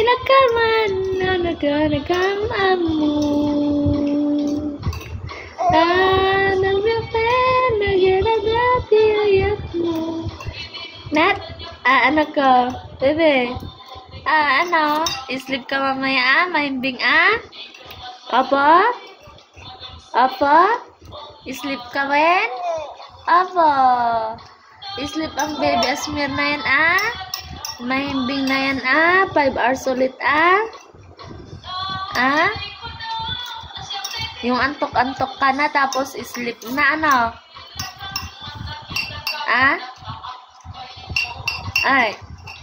nakaman na nagkamamu. Nagdadati ayat mo. Nat, ano ko? Bebe. Ano? Sleep ka mamaya, mahimbing Apa? Sleep ka rin? Apa? Sleep ang baby Asmir na yan, mahimbing na yan, 5 hours ulit, Yung antok-antok ka na, tapos sleep na, ano? Ay,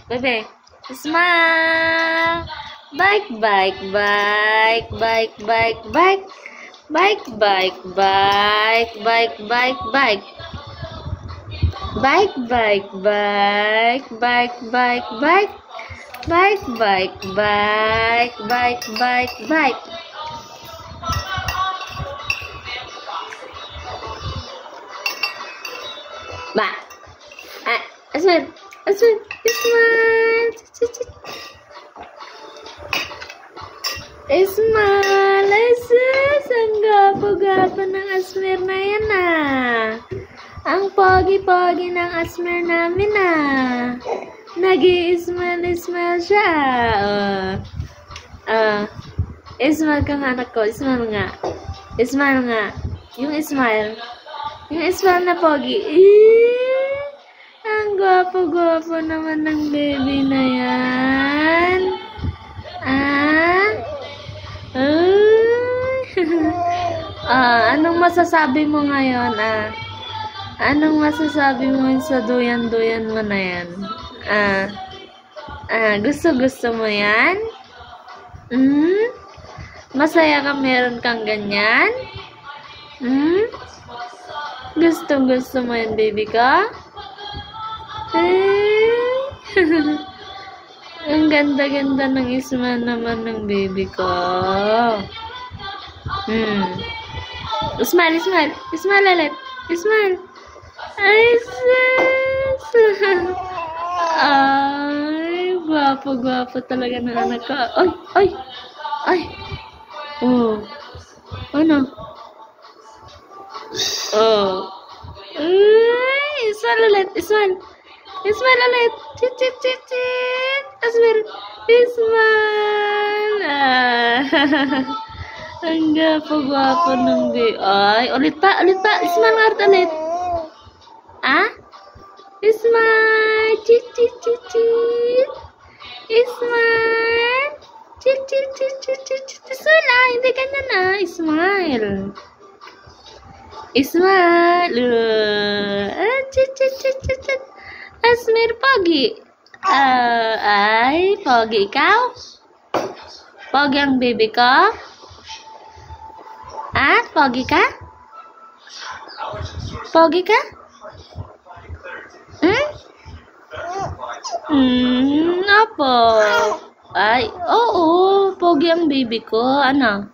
bebe. Smile. Bike. Ba. Asman. Ismail, ang gapo-gapo ng Asmir na yan, Ang pogi-pogi ng Asmir namin, Nag-i-ismail siya, Ismail ka nga, anak ko. Ismail nga. Yung Ismail na pogi. Ang gwapo-gwapo naman ng baby na yan. Anong masasabi mo ngayon, Anong masasabi mo sa duyan-duyan mo na yan? Gusto mo yan? Masaya ka meron kang ganyan? Gusto mo yan, baby ka? Ang ganda-ganda ng Ismail naman ng baby ko. Smile ulit. Smile. Ay, sis. Ay, gwapo talaga ng anak ko. Ay. Oh. Ano? Oh. Ay, smile ulit. Smile ulit. Chit. Asmir. Smile. Ang gwapo ng baby. Ay, ulit pa. Smile nga ulit. Smile. Chit. Smile. Chit. Smile, hindi ganyan Smile. Smile. Chit. Asmir, pogi. Ay, pogi ikaw? Pogi ang baby ko? Pogi ka? Apa? Ay, oo, pogi ang baby ko. Ano?